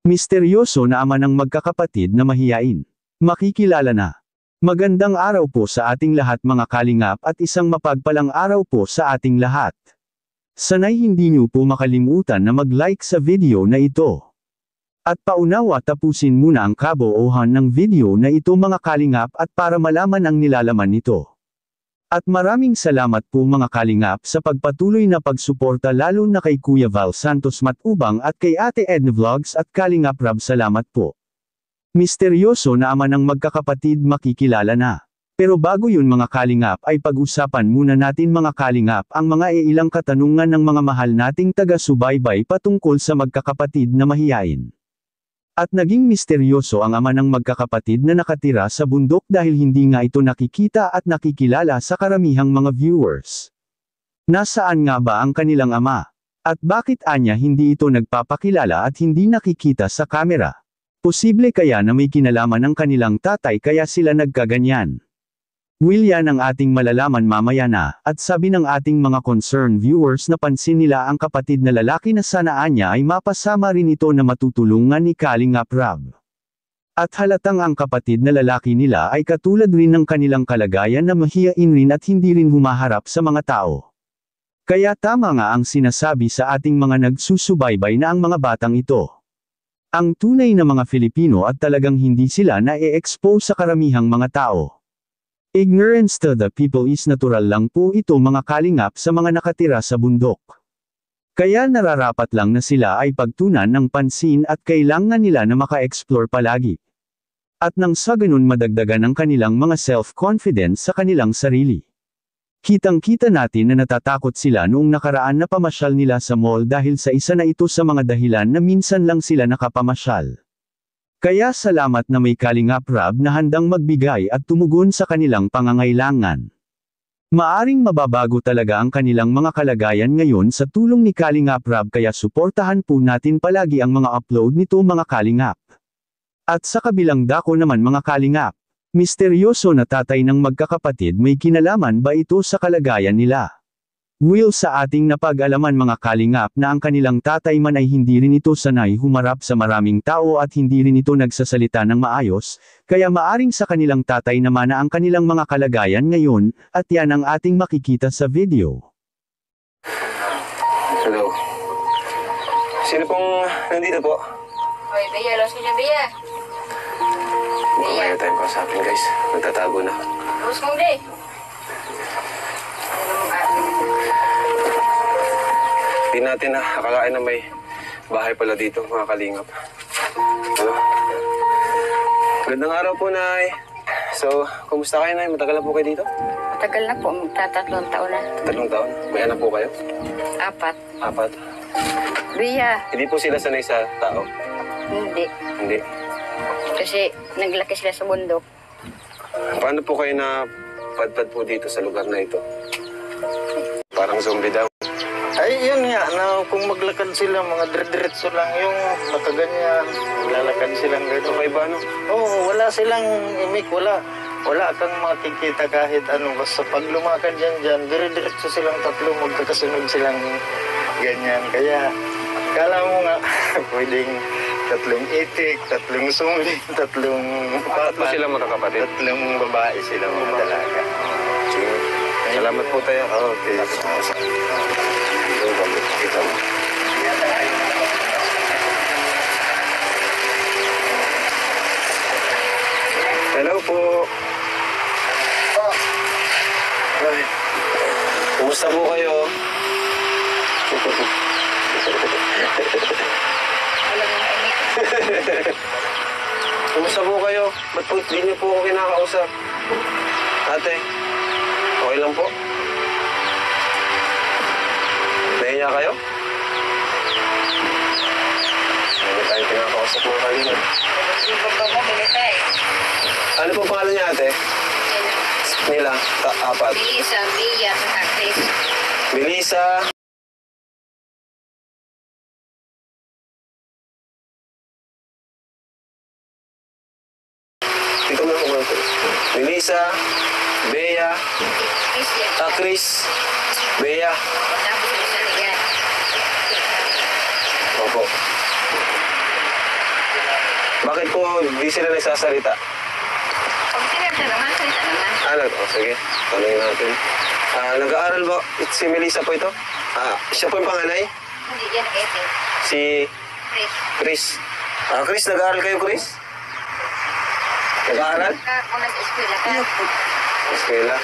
Misteryoso na ama ng magkakapatid na mahiyain. Makikilala na. Magandang araw po sa ating lahat mga kalingap at isang mapagpalang araw po sa ating lahat. Sana'y hindi niyo po makalimutan na mag-like sa video na ito. At paunawa tapusin muna ang kabuuhan ng video na ito mga kalingap at para malaman ang nilalaman nito. At maraming salamat po mga kalingap sa pagpatuloy na pagsuporta lalo na kay Kuya Val Santos Matubang at kay Ate Edna Vlogs at Kalingap Rab salamat po. Misteryoso na ama ng magkakapatid makikilala na. Pero bago yun mga kalingap ay pag-usapan muna natin mga kalingap ang mga ilang katanungan ng mga mahal nating taga-subaybay patungkol sa magkakapatid na mahiyain. At naging misteryoso ang ama ng magkakapatid na nakatira sa bundok dahil hindi nga ito nakikita at nakikilala sa karamihang mga viewers. Nasaan nga ba ang kanilang ama? At bakit anya hindi ito nagpapakilala at hindi nakikita sa kamera? Posible kaya na may kinalaman ng kanilang tatay kaya sila nagkaganyan? Yan ang ating malalaman mamaya na, at sabi ng ating mga concerned viewers na pansin nila ang kapatid na lalaki na sanaan niya ay mapasama rin ito na matutulungan ni Kalingap Rab. At halatang ang kapatid na lalaki nila ay katulad rin ng kanilang kalagayan na mahiyain rin at hindi rin humaharap sa mga tao. Kaya tama nga ang sinasabi sa ating mga nagsusubaybay na ang mga batang ito ang tunay na mga Filipino at talagang hindi sila na-e-expose sa karamihang mga tao. Ignorance to the people is natural lang po ito mga kalingap sa mga nakatira sa bundok. Kaya nararapat lang na sila ay pagtunan ng pansin at kailangan nila na maka-explore palagi. At nang sa ganun madagdagan ang kanilang mga self-confidence sa kanilang sarili. Kitang-kita natin na natatakot sila noong nakaraan na pamasyal nila sa mall dahil sa isa na ito sa mga dahilan na minsan lang sila nakapamasyal. Kaya salamat na may Kalingap Rab na handang magbigay at tumugon sa kanilang pangangailangan. Maaring mababago talaga ang kanilang mga kalagayan ngayon sa tulong ni Kalingap Rab kaya suportahan po natin palagi ang mga upload nito mga kalingap. At sa kabilang dako naman mga kalingap, misteryoso na tatay ng magkakapatid may kinalaman ba ito sa kalagayan nila? Sa ating napag-alaman mga kalingap na ang kanilang tatay man ay hindi rin ito sanay humarap sa maraming tao at hindi rin ito nagsasalita ng maayos, kaya maaring sa kanilang tatay naman na ang kanilang mga kalagayan ngayon, at yan ang ating makikita sa video. Hello. Sino pong nandito po? Hoy, Bea, los niya, Bea. Mamaya tayong kausapin guys. Nagtatago na. Los mong day. Di natin akalain na may bahay pala dito, mga kalingap. Ano? Gandang araw po, Nay. So, kumusta kayo, Nay? Matagal na po kayo dito? Matagal na po, magtatatlong taon na. 3 taon? May anak po kayo? 4. 4? Bea, Hindi po sila sanay sa tao? hindi. Hindi. Kasi naglaki sila sa bundok. Paano po kayo na padpad po dito sa lugar na ito? Parang zombie daw. Ay, yun nga, na kung maglakad sila, mga dire-diretso lang yung nakaganyan, lalakad silang gano'n. Okay ba, no? Oo, wala silang imik, wala kang makikita kahit ano, basta pag lumakad dyan, dire-diretso silang tatlo, magkakasunod silang ganyan. Kaya, kala mo nga, pwedeng 3 itik, 3 sungli, 3 Tatlo sila magkakapatid. 3 babae sila, mga dalaga. Sige. Salamat po tayo. Okay. Hello po. Ay, kumusta po kayo? Kumusta po kayo? Ba't po di niyo po ako kinakausap? Ate, okay lang po? Nahiya kayo? Hindi tayo kinakausap mo kanina. Ano po pangalan niya, ate? Nila, 4. Melissa, Bea, saka Chris. Melissa. Ito mo ako. Melissa, Bea, Chris, Bea. Tapos, 'yung isa na yan. Opo. Bakit po di sila nagsasalita? Pag sinabi naman, salita naman. Sige. Tanungin natin. Nag-aaral ba si Melissa po ito? Siya po yung panganay? Hindi yan nag-18. Si Chris. Chris. Chris, nag-aaral kayo, Chris? Nag-aaral? Kung nag-eskwela ka. Eskwela.